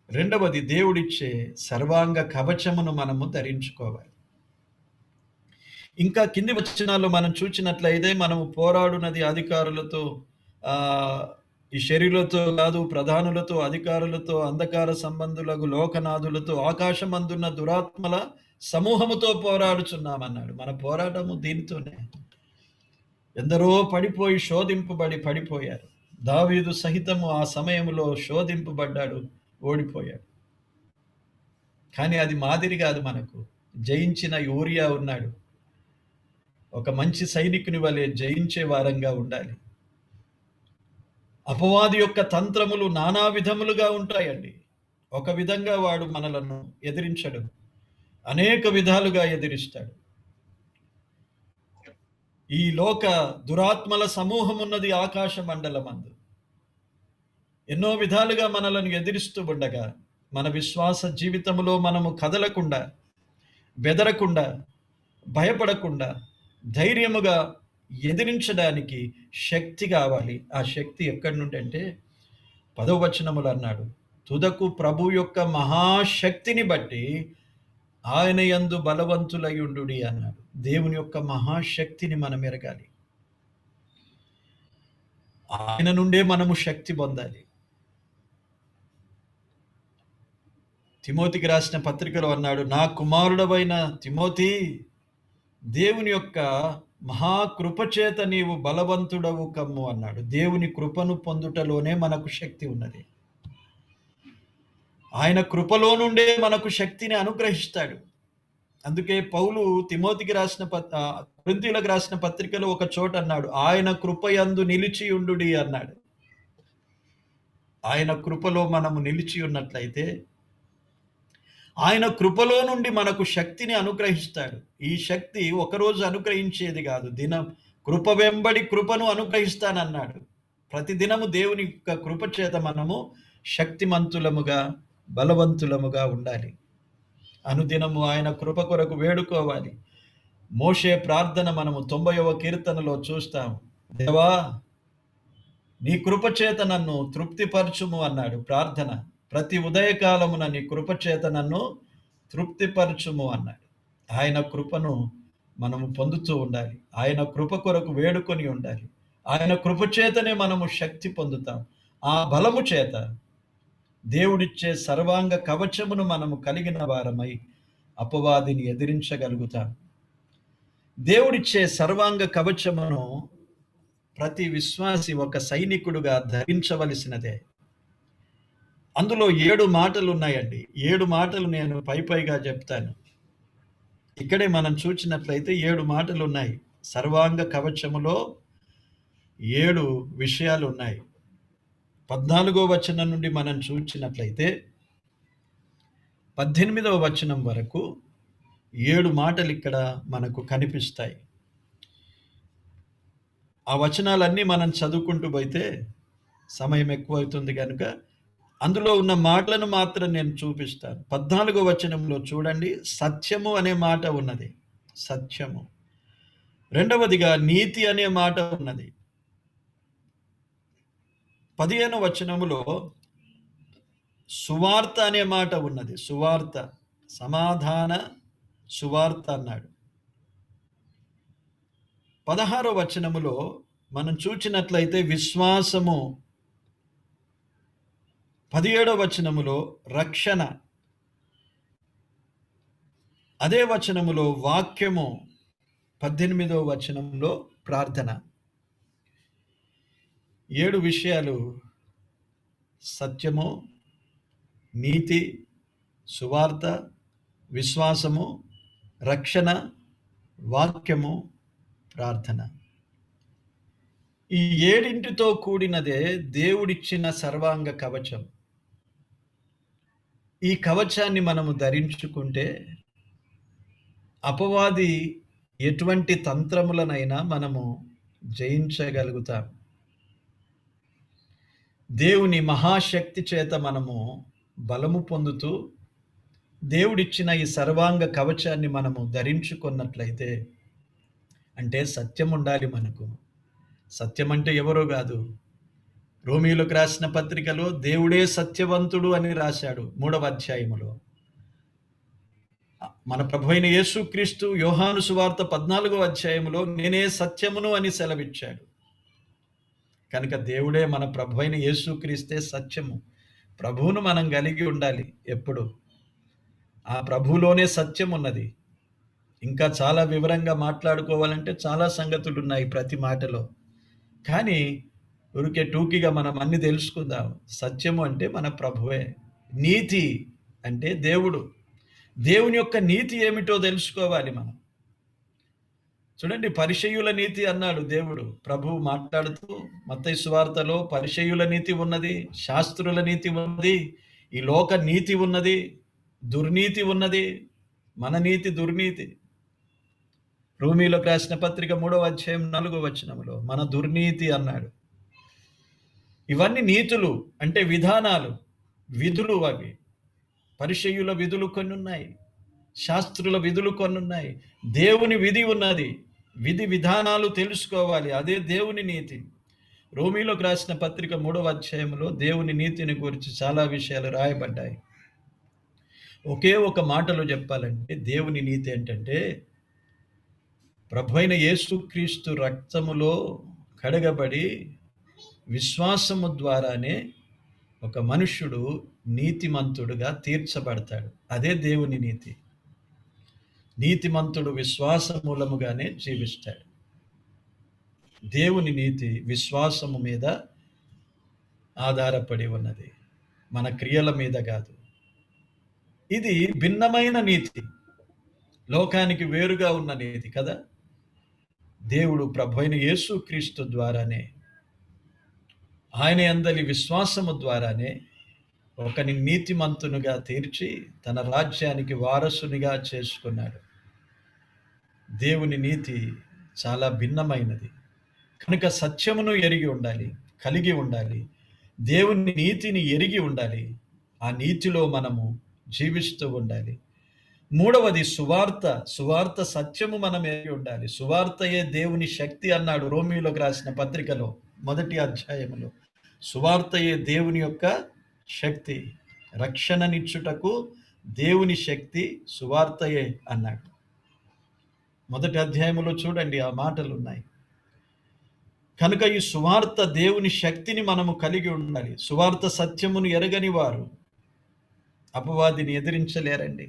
రెండవది, దేవుడిచ్చే సర్వాంగ కవచమును మనము ధరించుకోవాలి. ఇంకా కింది వచనాల్లో మనం చూచినట్లయితే మనము పోరాడునది అధికారులతో, ఈ శరీరులతో కాదు, ప్రధానులతో, అధికారులతో, అంధకార సంబంధులకు, లోకనాథులతో, ఆకాశమందున్న దురాత్మల సమూహముతో పోరాడుచున్నామన్నాడు. మన పోరాటము దీనితోనే. ఎందరో పడిపోయి శోధింపబడి పడిపోయారు. దావీదు సహితము ఆ సమయంలో శోధింపబడ్డాడు, ఓడిపోయాడు. కానీ అది మాదిరి కాదు మనకు. జయించిన యూరియా ఉన్నాడు. ఒక మంచి సైనికుని వలె జయించే వారంగా ఉండాలి. అపవాది యొక్క తంత్రములు నానా విధములుగా ఉంటాయండి. ఒక విధంగా వాడు మనలను ఎదిరించడు, అనేక విధాలుగా ఎదిరిస్తాడు. ఈ లోక దురాత్మల సమూహం ఉన్నది ఆకాశ మండలమందు. ఎన్నో విధాలుగా మనలను ఎదిరిస్తూ ఉండగా మన విశ్వాస జీవితంలో మనము కదలకుండా, బెదరకుండా, భయపడకుండా ధైర్యముగా ఎదిరించడానికి శక్తి కావాలి. ఆ శక్తి ఎక్కడి నుండి అంటే 10వ వచనములు అన్నాడు, తుదకు ప్రభు యొక్క మహాశక్తిని బట్టి ఆయన యందు బలవంతులయుండుడి అన్నాడు. దేవుని యొక్క మహాశక్తిని మనం ఎరగాలి. ఆయన నుండే మనము శక్తి పొందాలి. తిమోతికి రాసిన పత్రికలో అన్నాడు, నా కుమారుడవైన తిమోతి, దేవుని యొక్క మహాకృప చేత నీవు బలవంతుడవు కమ్ము అన్నాడు. దేవుని కృపను పొందుటలోనే మనకు శక్తి ఉన్నది. ఆయన కృపలో నుండే మనకు శక్తిని అనుగ్రహిస్తాడు. అందుకే పౌలు తిమోతికి రాసిన కొరింథీయులకు రాసిన పత్రికలో ఒక చోట అన్నాడు, ఆయన కృపయందు నిలిచి ఉండుడి అన్నాడు. ఆయన కృపలో మనము నిలిచి ఉన్నట్లయితే ఆయన కృపలో నుండి మనకు శక్తిని అనుగ్రహిస్తాడు. ఈ శక్తి ఒకరోజు అనుగ్రహించేది కాదు, దినం కృప వెంబడి కృపను అనుగ్రహిస్తానన్నాడు. ప్రతిదినము దేవుని యొక్క కృప చేత మనము శక్తిమంతులముగా, బలవంతులముగా ఉండాలి. అనుదినము ఆయన కృప కొరకు వేడుకోవాలి. మోషే ప్రార్థన మనము 90వ కీర్తనలో చూస్తాం. దేవా, నీ కృప చేత నన్ను తృప్తిపరచుము అన్నాడు ప్రార్థన. ప్రతి ఉదయకాలమున నీ కృప చేత నన్ను తృప్తిపరచుము అన్నాడు. ఆయన కృపను మనము పొందుతూ ఉండాలి. ఆయన కృప కొరకు వేడుకొని ఉండాలి. ఆయన కృప చేతనే మనము శక్తి పొందుతాం. ఆ బలము చేత దేవుడిచ్చే సర్వాంగ కవచమును మనము కలిగిన వారమై అపవాదిని ఎదిరించగలుగుతాం. దేవుడిచ్చే సర్వాంగ కవచమును ప్రతి విశ్వాసి ఒక సైనికుడుగా ధరించవలసినదే. అందులో 7 మాటలున్నాయండి. 7 మాటలు నేను పైగా చెప్తాను. ఇక్కడే మనం చూచినట్లయితే 7 మాటలున్నాయి. సర్వాంగ కవచములో 7 విషయాలున్నాయి. 14వ వచనం నుండి మనం చూచినట్లయితే 18వ వచనం వరకు 7 మాటలు ఇక్కడ మనకు కనిపిస్తాయి. ఆ వచనాలన్నీ మనం చదువుకుంటూ పోతే సమయం ఎక్కువవుతుంది కనుక అందులో ఉన్న మాటలను మాత్రం నేను చూపిస్తాను. 14వ వచనంలో చూడండి, సత్యము అనే మాట ఉన్నది. సత్యము. రెండవదిగా నీతి అనే మాట ఉన్నది. 15వ వచనములో సువార్త అనే మాట ఉన్నది. సువార్త, సమాధాన సువార్త అన్నాడు. 16వ వచనములో మనం చూచినట్లయితే విశ్వాసము, 17వ వచనములో రక్షణ, అదే వచనములో వాక్యము, 18వ వచనంలో ప్రార్థన. 7 విషయాలు: సత్యము, నీతి, సువార్త, విశ్వాసము, రక్షణ, వాక్యము, ప్రార్థన. ఈ 7తో కూడినదే దేవుడిచ్చిన సర్వాంగ కవచం. ఈ కవచాన్ని మనము ధరించుకుంటే అపవాది ఎటువంటి తంత్రములనైనా మనము జయించగలుగుతాం. దేవుని మహాశక్తి చేత మనము బలము పొందుతూ దేవుడిచ్చిన ఈ సర్వాంగ కవచాన్ని మనము ధరించుకున్నట్లయితే, అంటే సత్యం ఉండాలి మనకు. సత్యం అంటే ఎవరో కాదు. రోమీయులకు రాసిన పత్రికలో దేవుడే సత్యవంతుడు అని రాశాడు 3వ అధ్యాయములో. మన ప్రభువైన యేసుక్రీస్తు యోహాను సువార్త 14వ అధ్యాయములో నేనే సత్యమును అని సెలవిచ్చాడు. కనుక దేవుడే, మన ప్రభువైన యేసుక్రీస్తే సత్యము. ప్రభువును మనం కలిగి ఉండాలి ఎప్పుడు. ఆ ప్రభువులోనే సత్యం ఉన్నది. ఇంకా చాలా వివరంగా మాట్లాడుకోవాలంటే చాలా సంగతులు ఉన్నాయి ప్రతి మాటలో. కానీ ఊరికే టూకీగా మనం అన్ని తెలుసుకుందాం. సత్యము అంటే మన ప్రభువే. నీతి అంటే దేవుడు. దేవుని యొక్క నీతి ఏమిటో తెలుసుకోవాలి మనం. చూడండి, పరిసయ్యుల నీతి అన్నాడు దేవుడు. ప్రభువు మాట్లాడుతూ మత్తయి సువార్తలో పరిసయ్యుల నీతి ఉన్నది, శాస్త్రుల నీతి ఉన్నది, ఈ లోక నీతి ఉన్నది, దుర్నీతి ఉన్నది, మన నీతి దుర్నీతి. రోమీయులకు రాసిన పత్రిక 3వ అధ్యాయం 4వ వచనంలో మన దుర్నీతి అన్నాడు. ఇవన్నీ నీతులు అంటే విధానాలు, విధులు. అవి పరిసయ్యుల విధులు కొన్ని ఉన్నాయి, శాస్త్రుల విధులు కొన్ని ఉన్నాయి, దేవుని విధి ఉన్నది. విధి విధానాలు తెలుసుకోవాలి, అదే దేవుని నీతి. రోమీయులకు రాసిన పత్రిక 3వ అధ్యాయంలో దేవుని నీతిని గురించి చాలా విషయాలు రాయబడ్డాయి. ఒకే ఒక మాటలో చెప్పాలంటే దేవుని నీతి ఏంటంటే, ప్రభువైన యేసుక్రీస్తు రక్తములో కడగబడి విశ్వాసము ద్వారానే ఒక మనుష్యుడు నీతిమంతుడుగా తీర్చబడతాడు. అదే దేవుని నీతి. నీతిమంతుడు విశ్వాస మూలముగానే జీవిస్తాడు. దేవుని నీతి విశ్వాసము మీద ఆధారపడి ఉన్నది, మన క్రియల మీద కాదు. ఇది భిన్నమైన నీతి, లోకానికి వేరుగా ఉన్న నీతి కదా. దేవుడు ప్రభువైన యేసుక్రీస్తు ద్వారానే, ఆయన యందలి విశ్వాసము ద్వారానే ఒకని నీతిమంతునిగా తీర్చి తన రాజ్యానికి వారసునిగా చేసుకున్నాడు. దేవుని నీతి చాలా భిన్నమైనది. కనుక సత్యమును ఎరిగి ఉండాలి, కలిగి ఉండాలి. దేవుని నీతిని ఎరిగి ఉండాలి. ఆ నీతిలో మనము జీవిస్తూ ఉండాలి. మూడవది సువార్త. సువార్త సత్యము మనం ఎరిగి ఉండాలి. సువార్తయే దేవుని శక్తి అన్నాడు రోమీయులకు రాసిన పత్రికలో 1వ అధ్యాయములో. సువార్తయే దేవుని యొక్క శక్తి, రక్షణనిచ్చుటకు దేవుని శక్తి సువార్తయే అన్నాడు. 1వ అధ్యాయములో చూడండి, ఆ మాటలు ఉన్నాయి. కనుక ఈ సువార్త దేవుని శక్తిని మనము కలిగి ఉండాలి. సువార్త సత్యమును ఎరగని వారు అపవాదిని ఎదిరించలేరండి.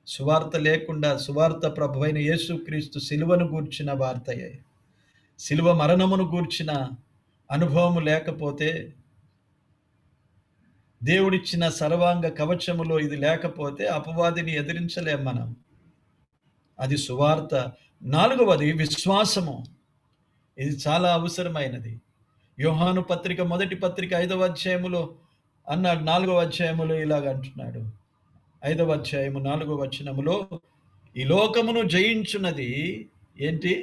సువార్త లేకుండా సువార్త ప్రభువైన యేసుక్రీస్తు సిలువను గూర్చిన వార్తయే. సిలువ మరణమును గూర్చిన అనుభవము లేకపోతే, దేవుడిచ్చిన సర్వాంగ కవచములో ఇది లేకపోతే అపవాదిని ఎదిరించలేం మనం. అది సువార్త. 4వది విశ్వాసము. ఇది చాలా అవసరమైనది. యోహాను పత్రిక మొదటి పత్రిక 5వ అధ్యాయములో అన్నాడు, 4వ అధ్యాయములో ఇలాగ అంటున్నాడు. 5వ అధ్యాయము 4వ వచనములో, ఈ లోకమును జయించున్నది ఏంటి?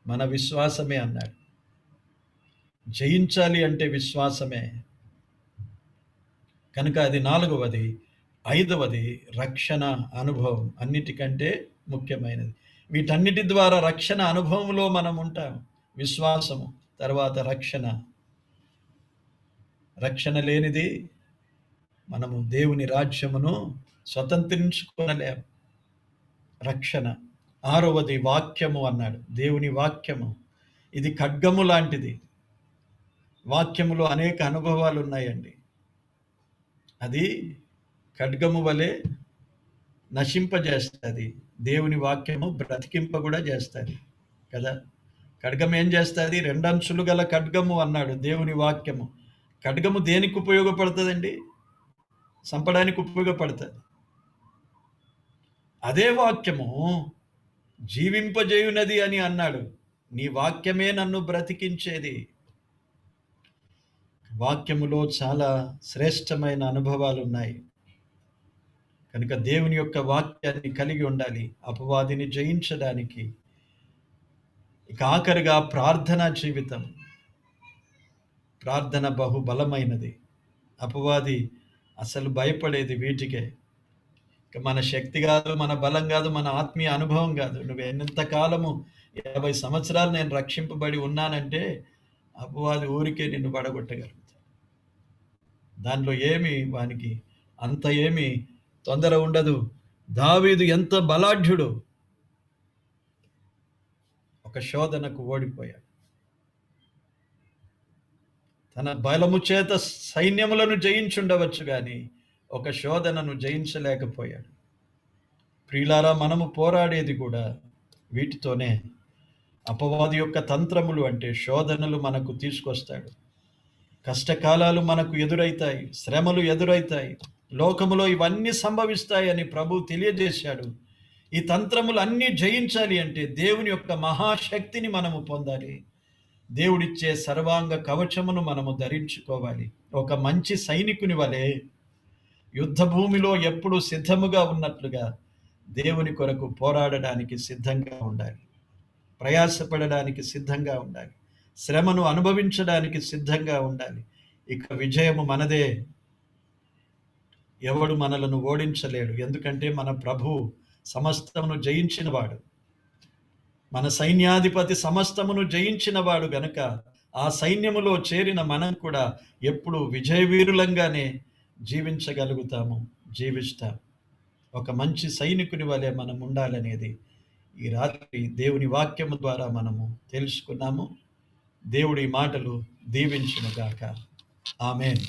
మన విశ్వాసమే అన్నాడు. జయించాలి అంటే విశ్వాసమే. కనుక అది 4వది. 5వది రక్షణ అనుభవం, అన్నిటికంటే ముఖ్యమైనది. వీటన్నిటి ద్వారా రక్షణ అనుభవంలో మనం ఉంటాం. విశ్వాసము, తర్వాత రక్షణ. రక్షణ లేనిది మనము దేవుని రాజ్యమును స్వతంత్రించుకొనలేం. రక్షణ. 6వది వాక్యము అన్నాడు. దేవుని వాక్యము ఇది ఖడ్గము లాంటిది. వాక్యములో అనేక అనుభవాలు ఉన్నాయండి. అది ఖడ్గము వలె నశింపజేస్తుంది. దేవుని వాక్యము బ్రతికింప కూడా చేస్తుంది కదా. ఖడ్గం ఏం చేస్తుంది? 2 అంచులు గల ఖడ్గము అన్నాడు దేవుని వాక్యము. ఖడ్గము దేనికి ఉపయోగపడుతుందండి? చంపడానికి ఉపయోగపడుతుంది. అదే వాక్యము జీవింపజేయునది అని అన్నాడు. నీ వాక్యమే నన్ను బ్రతికించేది. వాక్యములో చాలా శ్రేష్టమైన అనుభవాలు ఉన్నాయి. కనుక దేవుని యొక్క వాక్యాన్ని కలిగి ఉండాలి అపవాదిని జయించడానికి. ఇక ఆఖరిగా ప్రార్థనా జీవితం. ప్రార్థన బహుబలమైనది. అపవాది అసలు భయపడేది వీటికే. ఇక మన శక్తి కాదు, మన బలం కాదు, మన ఆత్మీయ అనుభవం కాదు. నువ్వు ఎంతకాలము 50 సంవత్సరాలు నేను రక్షింపబడి ఉన్నానంటే అపవాది ఊరికే నిన్ను పడగొట్టగలుగుతాడు. దానిలో ఏమి వానికి అంత ఏమి తొందర ఉండదు. దావీదు ఎంత బలాఢ్యుడు, ఒక శోధనకు ఓడిపోయాడు. తన బలము చేత సైన్యములను జయించుండవచ్చు కానీ ఒక శోధనను జయించలేకపోయాడు. ప్రియులారా, మనము పోరాడేది కూడా వీటితోనే. అపవాది యొక్క తంత్రములు అంటే శోధనలు మనకు తీసుకొస్తాడు. కష్టకాలాలు మనకు ఎదురైతాయి, శ్రమలు ఎదురైతాయి. లోకములో ఇవన్నీ సంభవిస్తాయని ప్రభు తెలియజేశాడు. ఈ తంత్రములు అన్నీ జయించాలి అంటే దేవుని యొక్క మహాశక్తిని మనము పొందాలి. దేవుడిచ్చే సర్వాంగ కవచమును మనము ధరించుకోవాలి. ఒక మంచి సైనికుని వలె యుద్ధ భూమిలో ఎప్పుడు సిద్ధముగా ఉన్నట్లుగా దేవుని కొరకు పోరాడడానికి సిద్ధంగా ఉండాలి. ప్రయాసపడడానికి సిద్ధంగా ఉండాలి. శ్రమను అనుభవించడానికి సిద్ధంగా ఉండాలి. ఇక విజయము మనదే. ఎవడు మనలను ఓడించలేడు. ఎందుకంటే మన ప్రభు సమస్తమును జయించినవాడు. మన సైన్యాధిపతి సమస్తమును జయించినవాడు గనుక ఆ సైన్యములో చేరిన మనం కూడా ఎప్పుడు విజయవీరులంగానే జీవించగలుగుతాము, జీవిస్తాం. ఒక మంచి సైనికుని వలె మనం ఉండాలనేది ఈ రాత్రి దేవుని వాక్యము ద్వారా మనము తెలుసుకున్నాము. దేవుడి మాటలు దీవించునుగాక. ఆమేన్.